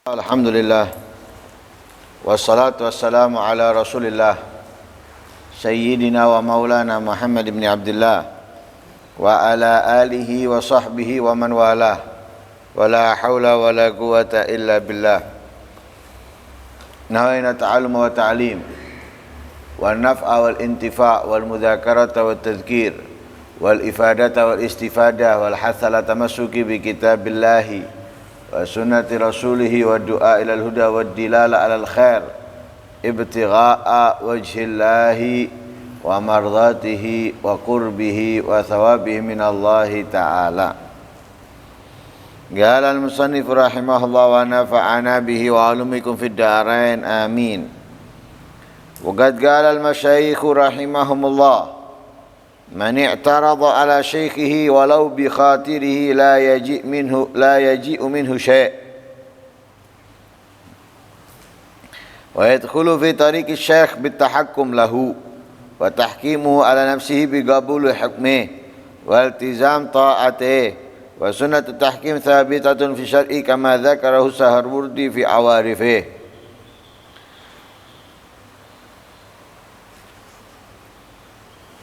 Alhamdulillah wassalatu wassalamu ala Rasulillah Sayyidina wa maulana Muhammad ibn Abdullah wa ala alihi wa sahbihi wa man walah wa la hawla wa la quwata illa billah. Nawayna ta'allum wa ta'lim wa naf'a wal intifa' wal mudzakarata wa tadhkir wal ifadata wal istifadah wal hathala tamassuki bi kitabillahi wa sunnati rasulihi wa du'a ilal huda wa dilala alal khair ibtigha'a wajhillahi wa mardatihi wa qurbihi wa thawabihi minallahi ta'ala. Qala al-musannif rahimahullah wa nafa'ana bihi wa alumikum fid darain amin. Wa qad qala al-masyayikh rahimahumullah man i'tarada ala shaykhihi walau bi khatirihi la yaji'u minhu syai' wa yadkhulu fi tariqi syekh bitahakkum lahu wa tahkimuhu ala nafsihi bi qabuli hukmihi wa iltizam ta'atihi wa sunnatu tahkim thabitatun fi syar'i kama dzakarahu Saharburdi fi awarifihi.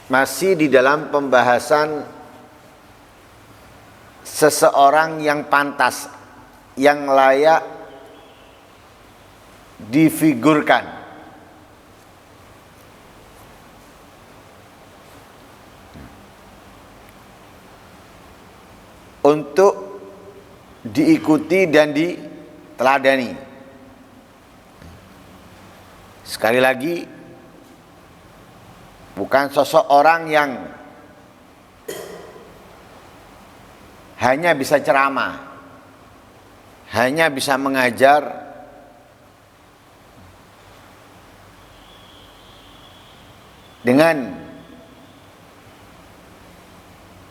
Masih di dalam pembahasan seseorang yang pantas, yang layak difigurkan. Untuk diikuti dan diteladani. Sekali lagi, bukan sosok orang yang hanya bisa ceramah, hanya bisa mengajar, dengan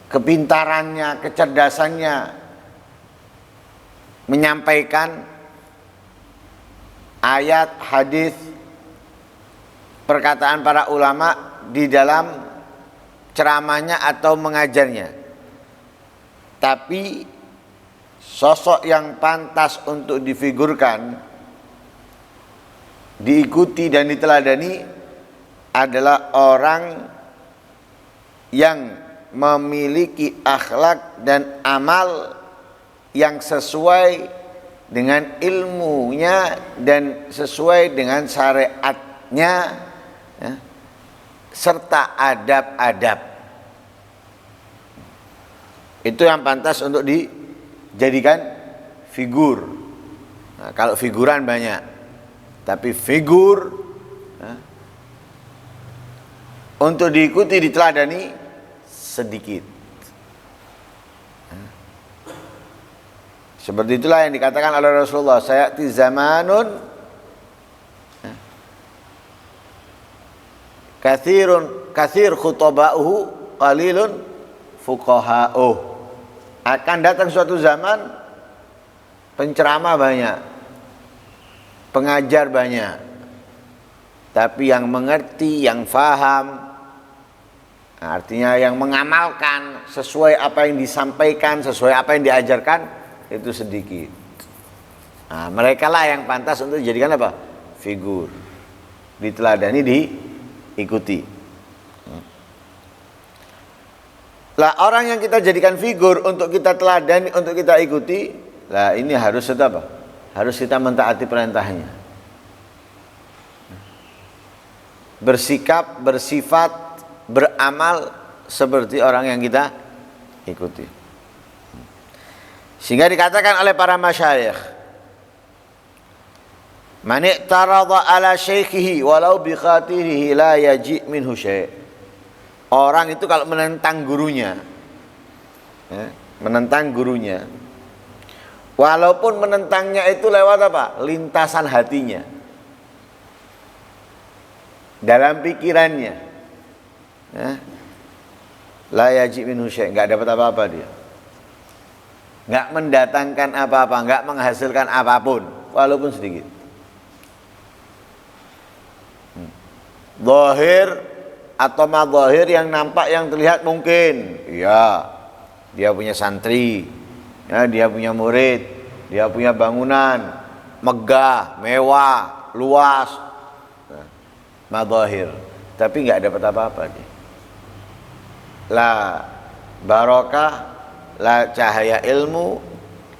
kepintarannya, kecerdasannya menyampaikan ayat, hadis, perkataan para ulama di dalam ceramahnya atau mengajarnya. Tapi sosok yang pantas untuk difigurkan, diikuti dan diteladani adalah orang yang memiliki akhlak dan amal yang sesuai dengan ilmunya dan sesuai dengan syariatnya, ya, serta adab-adab. Itu yang pantas untuk dijadikan figur. Nah, kalau figuran banyak, tapi figur untuk diikuti, diteladani sedikit. Seperti itulah yang dikatakan oleh Rasulullah, sayati zamanun kathir khutaba'uhu qalilun fuqaha'uh. Akan datang suatu zaman penceramah banyak, pengajar banyak, tapi yang mengerti, yang faham, artinya yang mengamalkan sesuai apa yang disampaikan, sesuai apa yang diajarkan, itu sedikit. Nah, mereka lah yang pantas untuk dijadikan apa? Figur, diteladani, diikuti. Lah orang yang kita jadikan figur untuk kita teladani, untuk kita ikuti, lah ini harus apa? Harus kita mentaati perintahnya. Bersikap, bersifat, beramal seperti orang yang kita ikuti. Sehingga dikatakan oleh para masyayikh, man i'tarada ala syaikhihi walau bi khatirihi la yaji' minhu syai'. Orang itu kalau menentang gurunya, ya, menentang gurunya, walaupun menentangnya itu lewat apa? Lintasan hatinya, dalam pikirannya, ya, la yaji' minhu syai', enggak dapat apa-apa dia, enggak mendatangkan apa-apa, enggak menghasilkan apapun walaupun sedikit. Zahir atau madzahir, yang nampak, yang terlihat mungkin, iya, dia punya santri, ya, dia punya murid, dia punya bangunan, megah, mewah, luas, madahir, tapi nggak dapat apa-apa dia. La barokah, la cahaya ilmu,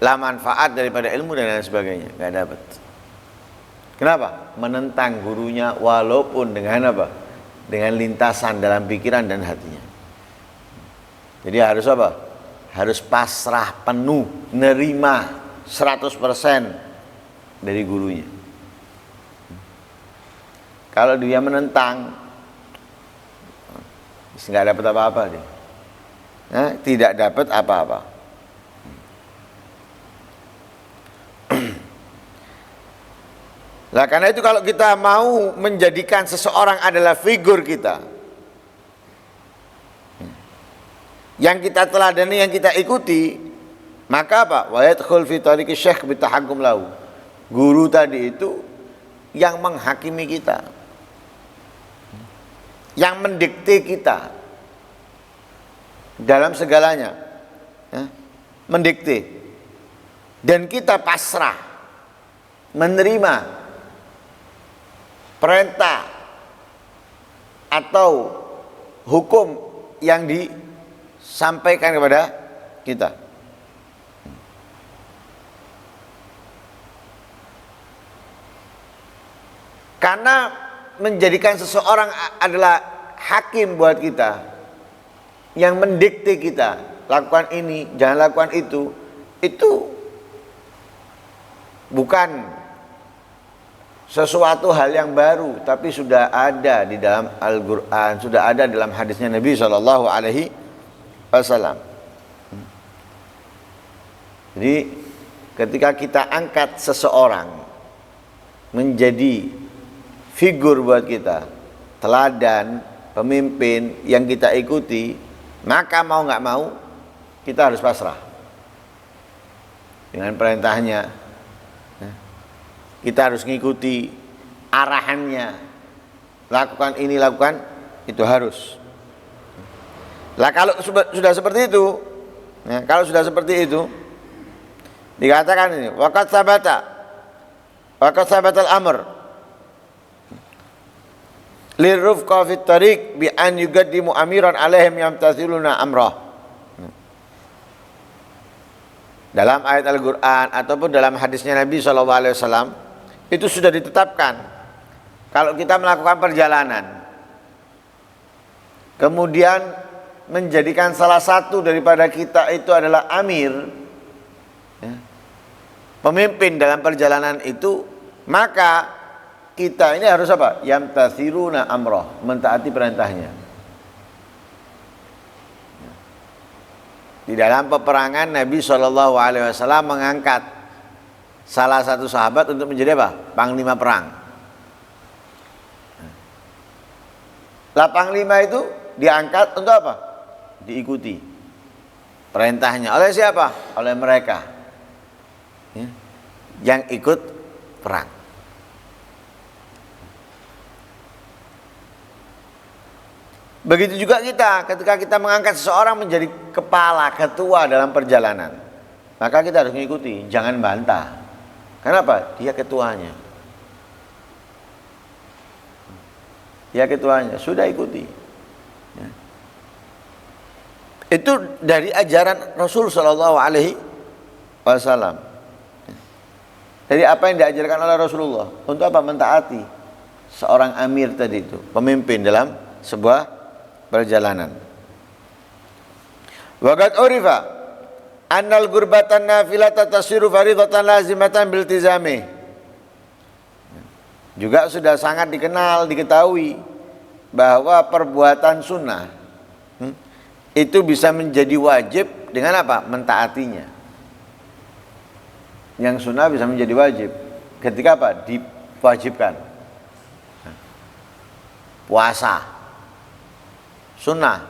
la manfaat daripada ilmu dan lain sebagainya, nggak dapat. Kenapa? Menentang gurunya walaupun dengan apa? Dengan lintasan dalam pikiran dan hatinya. Jadi harus apa? Harus pasrah penuh, nerima 100% dari gurunya. Kalau dia menentang, nggak dapat apa-apa dia. Nah, tidak dapat apa-apa. Nah, karena itu kalau kita mau menjadikan seseorang adalah figur kita, yang kita teladani, yang kita ikuti, maka apa? Wa yadkhul fi tariqi syekh bitahakkum lahu. Guru tadi itu yang menghakimi kita, yang mendikte kita dalam segalanya, mendikte, dan kita pasrah menerima perintah atau hukum yang disampaikan kepada kita. Karena menjadikan seseorang adalah hakim buat kita, yang mendikte kita, lakukan ini, jangan lakukan itu bukan sesuatu hal yang baru, tapi sudah ada di dalam Al-Quran, sudah ada dalam hadisnya Nabi SAW. Jadi ketika kita angkat seseorang menjadi figur buat kita, teladan, pemimpin yang kita ikuti, maka mau nggak mau kita harus pasrah dengan perintahnya. Kita harus mengikuti arahannya, lakukan ini, lakukan itu, harus. Lah kalau sudah seperti itu, kalau sudah seperti itu, dikatakan ini, waqad sabata al-amr lirrufqa fit tariq bi an yuqaddimu amiran alaihim yamtathiluna amrah. Dalam ayat Al-Quran ataupun dalam hadisnya Nabi SAW, itu sudah ditetapkan kalau kita melakukan perjalanan kemudian menjadikan salah satu daripada kita itu adalah amir, pemimpin dalam perjalanan itu, maka kita ini harus apa? Yamtathiruna amroh, mentaati perintahnya. Di dalam peperangan Nabi SAW mengangkat salah satu sahabat untuk menjadi apa? Panglima perang. Lah panglima itu diangkat untuk apa? Diikuti perintahnya. Oleh siapa? Oleh mereka yang ikut perang. Begitu juga kita, ketika kita mengangkat seseorang menjadi kepala, ketua dalam perjalanan, maka kita harus mengikuti, jangan bantah. Kenapa? Dia ketuanya. Dia ketuanya, sudah ikuti. Ya. Itu dari ajaran Rasul SAW. Dari apa yang diajarkan oleh Rasulullah. Untuk apa? Mentaati seorang amir tadi itu, pemimpin dalam sebuah perjalanan. Waqad urifa annal gurbatan nafilata tasiru faridatan lazimatan biltizami. Juga sudah sangat dikenal, diketahui bahwa perbuatan sunnah itu bisa menjadi wajib dengan apa? Mentaatinya. Yang sunnah bisa menjadi wajib ketika apa? Diwajibkan. Puasa sunnah.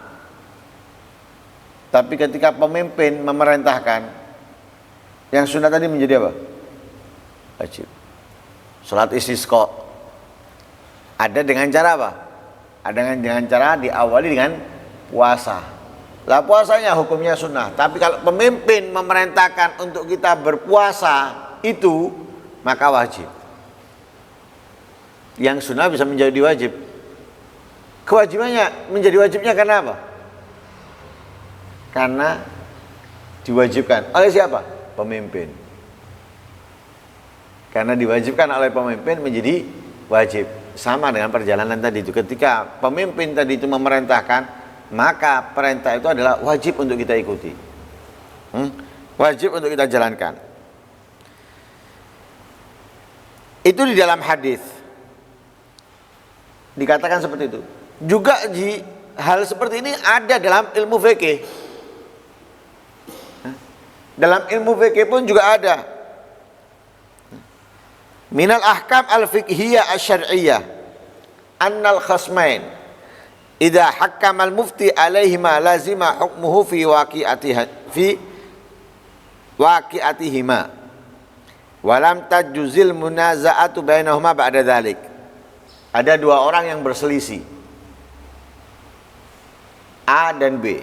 Tapi ketika pemimpin memerintahkan, yang sunnah tadi menjadi apa? Wajib. Salat istisqa ada dengan cara apa? Ada dengan cara diawali dengan puasa. Lah puasanya hukumnya sunnah. Tapi kalau pemimpin memerintahkan untuk kita berpuasa, itu maka wajib. Yang sunnah bisa menjadi wajib. Kewajibannya menjadi wajibnya karena apa? Karena diwajibkan oleh siapa? Pemimpin. Karena diwajibkan oleh pemimpin menjadi wajib. Sama dengan perjalanan tadi itu. Ketika pemimpin tadi itu memerintahkan, maka perintah itu adalah wajib untuk kita ikuti. Wajib untuk kita jalankan. Itu di dalam hadis dikatakan seperti itu. Juga hal seperti ini ada dalam ilmu fikih. Dalam ilmu fikih pun juga ada. Minal ahkam al-fiqhiyah asy-syar'iyyah annal khasmain idza hakkama al-mufti alaihima lazima hukmuhu fi waqi'atihima wa lam tajuzil munaza'atu bainahuma ba'da dzalik. Ada dua orang yang berselisih, A dan B,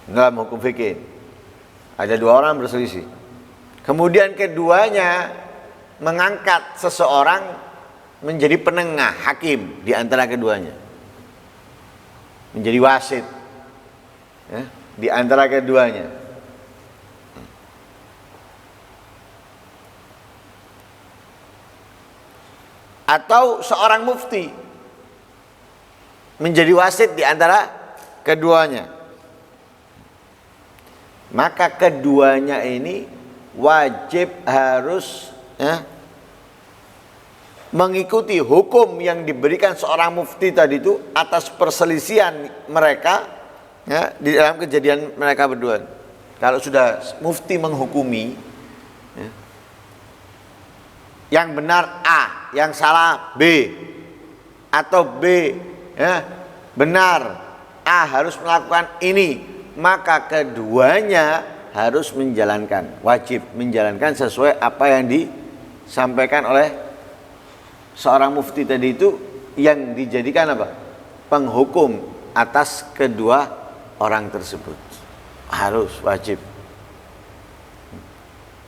dalam hukum fikih. Ada dua orang berselisih. Kemudian keduanya mengangkat seseorang menjadi penengah hakim di antara keduanya, menjadi wasit ya, di antara keduanya. Atau seorang mufti menjadi wasit di antara keduanya. Maka keduanya ini wajib harus mengikuti hukum yang diberikan seorang mufti tadi itu atas perselisihan mereka ya, di dalam kejadian mereka berdua. Kalau sudah mufti menghukumi ya, yang benar A, yang salah B, atau B ya, benar A harus melakukan ini, maka keduanya harus menjalankan, wajib menjalankan sesuai apa yang disampaikan oleh seorang mufti tadi itu, yang dijadikan apa? Penghukum atas kedua orang tersebut. Harus, wajib.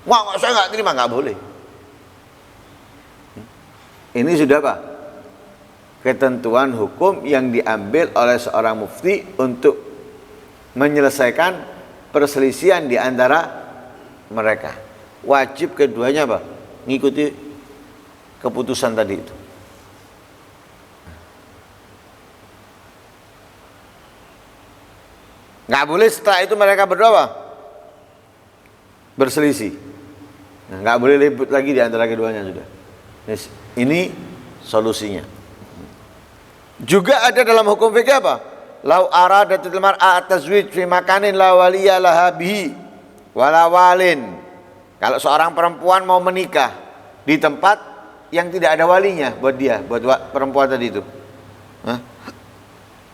Wah, saya nggak terima, nggak boleh. Ini sudah apa? Ketentuan hukum yang diambil oleh seorang mufti untuk menyelesaikan perselisihan di antara mereka. Wajib keduanya apa? Ngikuti keputusan tadi itu. Nggak boleh setelah itu mereka berdua apa? Berselisih. Nah, nggak boleh ribut lagi di antara keduanya sudah. Ini solusinya. Juga ada dalam hukum fikih apa? Lau aradatil mar'a tazwij fi makanin la waliya laha bihi wala walin. Kalau seorang perempuan mau menikah di tempat yang tidak ada walinya buat dia, buat perempuan tadi itu.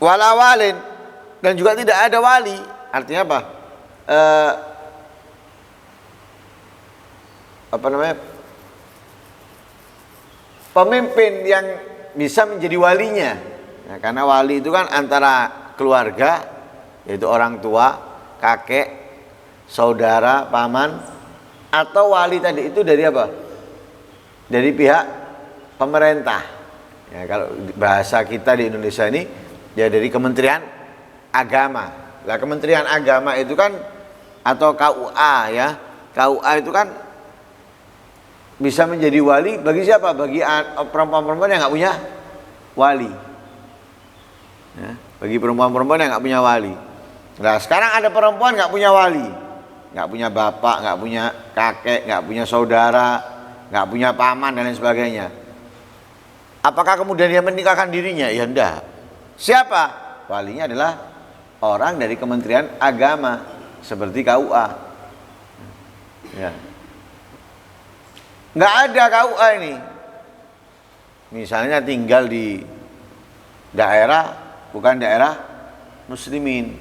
Wala walin, dan juga tidak ada wali. Artinya apa? Apa namanya? Pemimpin yang bisa menjadi walinya. Nah, karena wali itu kan antara keluarga, yaitu orang tua, kakek, saudara, paman, atau wali tadi itu dari apa? Dari pihak pemerintah. Ya, kalau bahasa kita di Indonesia ini ya dari Kementerian Agama. Lah Kementerian Agama itu kan, atau KUA ya, KUA itu kan bisa menjadi wali bagi siapa? Bagi perempuan-perempuan yang nggak punya wali. Ya, bagi perempuan-perempuan yang nggak punya wali. Nah sekarang ada perempuan nggak punya wali, nggak punya bapak, nggak punya kakek, nggak punya saudara, nggak punya paman dan lain sebagainya. Apakah kemudian dia menikahkan dirinya? Ya enggak. Siapa? Walinya adalah orang dari Kementerian Agama seperti KUA. Ya. Nggak ada KUA ini. Misalnya tinggal di daerah bukan daerah muslimin,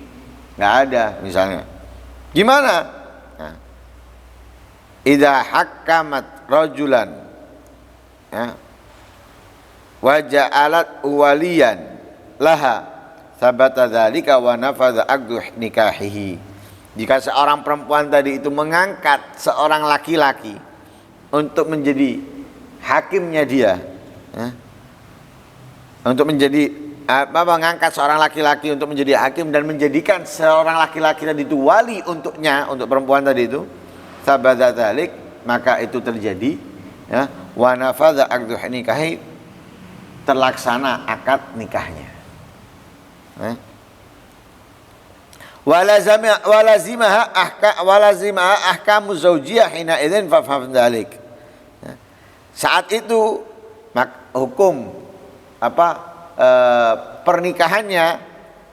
nggak ada misalnya. Gimana? Nah, idza hakamat rajulan ya, wa ja'alat waliyan laha sabata dzalika wa nafadha aqdu nikahihi Jika seorang perempuan tadi itu mengangkat seorang laki-laki untuk menjadi hakimnya dia, untuk menjadi mengangkat seorang laki-laki untuk menjadi hakim dan menjadikan seorang laki-laki tadi itu wali untuknya, untuk perempuan tadi itu, sabada dzalik, maka itu terjadi, ya, wa nafadha aqdu nikahi, terlaksana akad nikahnya. Walazimaha ahkamu zaujiyah hina idzin fafham dzalik. Saat itu hukum pernikahannya,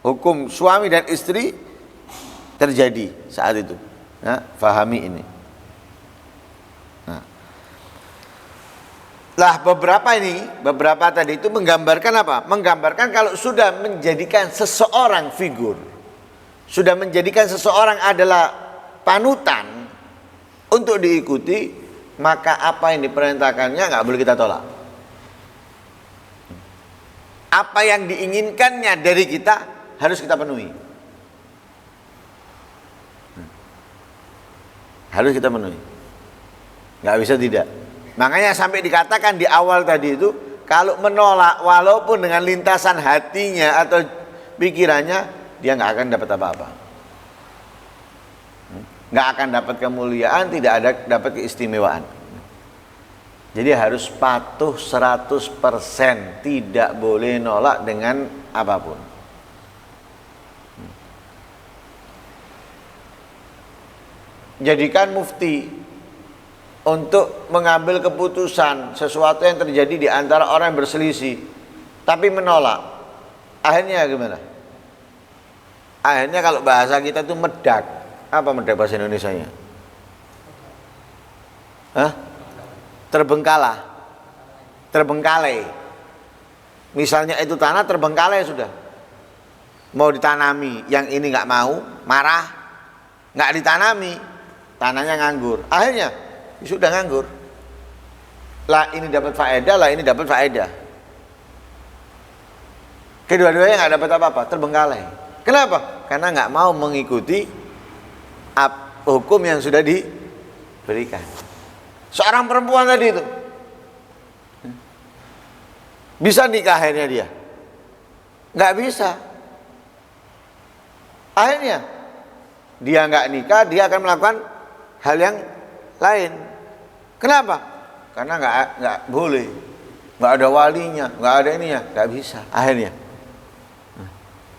hukum suami dan istri terjadi saat itu. Fahami ini. Beberapa tadi itu menggambarkan apa? Menggambarkan kalau sudah menjadikan seseorang figur, sudah menjadikan seseorang adalah panutan untuk diikuti, maka apa yang diperintahkannya nggak boleh kita tolak. Apa yang diinginkannya dari kita harus kita penuhi. Harus kita penuhi. Nggak bisa tidak. Makanya sampai dikatakan di awal tadi itu, kalau menolak walaupun dengan lintasan hatinya atau pikirannya, dia nggak akan dapat apa-apa. Nggak akan dapat kemuliaan, tidak ada dapat keistimewaan. Jadi harus patuh 100%, tidak boleh nolak dengan apapun. Jadikan mufti untuk mengambil keputusan sesuatu yang terjadi di antara orang yang berselisih, tapi menolak. Akhirnya gimana? Akhirnya kalau bahasa kita itu medak. Apa medak bahasa Indonesianya? Terbengkalai. Misalnya itu tanah terbengkalai sudah. Mau ditanami, yang ini nggak mau, marah, nggak ditanami, tanahnya nganggur. Akhirnya sudah nganggur. Lah ini dapat faedah, lah ini dapat faedah. Kedua-duanya nggak dapat apa-apa, terbengkalai. Kenapa? Karena nggak mau mengikuti hukum yang sudah diberikan. Seorang perempuan tadi itu bisa nikah akhirnya dia? Nggak bisa. Akhirnya dia nggak nikah, dia akan melakukan hal yang lain. Kenapa? Karena nggak boleh, nggak ada walinya, nggak ada ininya, nggak bisa. Akhirnya.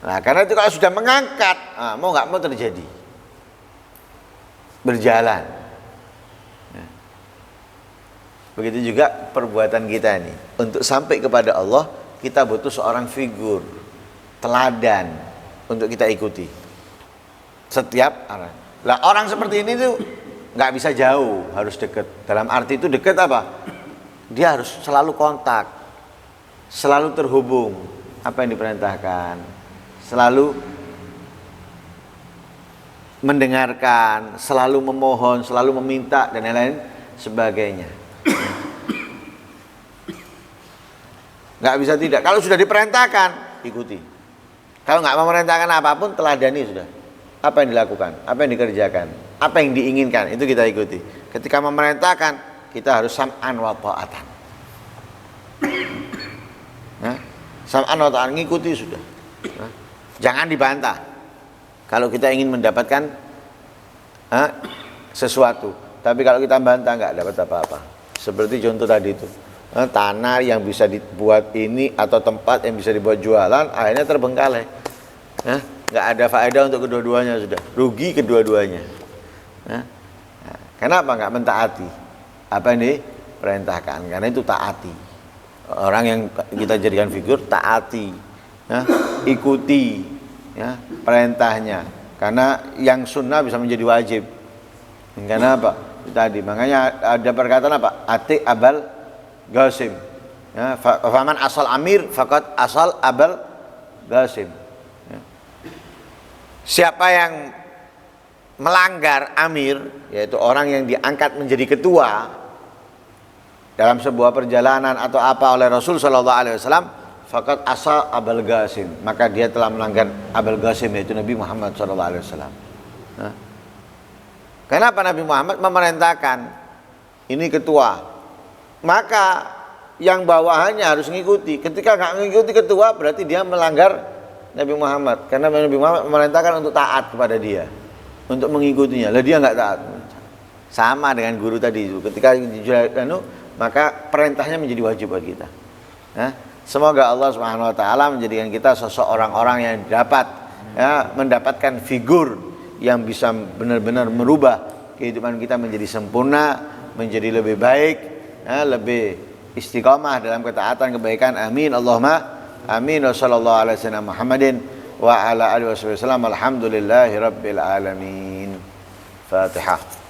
Nah, karena itu kalau sudah mengangkat, mau nggak mau terjadi, berjalan. Begitu juga perbuatan kita ini. Untuk sampai kepada Allah, kita butuh seorang figur, teladan untuk kita ikuti. Setiap arah. Lah orang seperti ini tuh nggak bisa jauh, harus dekat. Dalam arti itu dekat apa? Dia harus selalu kontak, selalu terhubung apa yang diperintahkan, selalu mendengarkan, selalu memohon, selalu meminta dan lain-lain sebagainya. Nggak bisa tidak. Kalau sudah diperintahkan, ikuti. Kalau nggak memerintahkan apapun, teladani sudah. Apa yang dilakukan, apa yang dikerjakan, apa yang diinginkan, itu kita ikuti. Ketika memerintahkan, kita harus sam'an wa ta'atan. Sam'an wa ta'atan, ngikuti sudah. Jangan dibantah. Kalau kita ingin mendapatkan sesuatu, tapi kalau kita bantah nggak dapat apa-apa. Seperti contoh tadi itu, tanah yang bisa dibuat ini atau tempat yang bisa dibuat jualan, akhirnya terbengkalai. Nggak ada faedah untuk kedua-duanya, sudah rugi kedua-duanya. Kenapa nggak mentaati apa yang diperintahkan? Karena itu taati. Orang yang kita jadikan figur, taati, ikuti perintahnya. Karena yang sunnah bisa menjadi wajib. Karena apa? Tadi makanya ada perkataan apa? Ati abal Qasim. Faman asal amir faqad asal abal Qasim. Siapa yang melanggar amir, yaitu orang yang diangkat menjadi ketua dalam sebuah perjalanan atau apa oleh Rasul sallallahu alaihi wasallam, faqad asal abal Qasim, maka dia telah melanggar abal Qasim, yaitu Nabi Muhammad sallallahu alaihi wasallam. Kenapa Nabi Muhammad memerintahkan ini ketua, maka yang bawahannya harus ngikuti. Ketika nggak ngikuti ketua berarti dia melanggar Nabi Muhammad, karena Nabi Muhammad memerintahkan untuk taat kepada dia, untuk mengikutinya. Lah dia nggak taat. Sama dengan guru tadi itu, ketika maka perintahnya menjadi wajib bagi kita. Nah, semoga Allah Subhanahu wa taala menjadikan kita sosok orang-orang yang dapat mendapatkan figur yang bisa benar-benar merubah kehidupan kita menjadi sempurna, menjadi lebih baik, lebih istiqamah dalam ketaatan kebaikan. Amin Allahumma amin. Wassallallahu ala sayyidina Muhammadin wa ala alihi wasallam. Alhamdulillahirabbil alamin. Fatihah.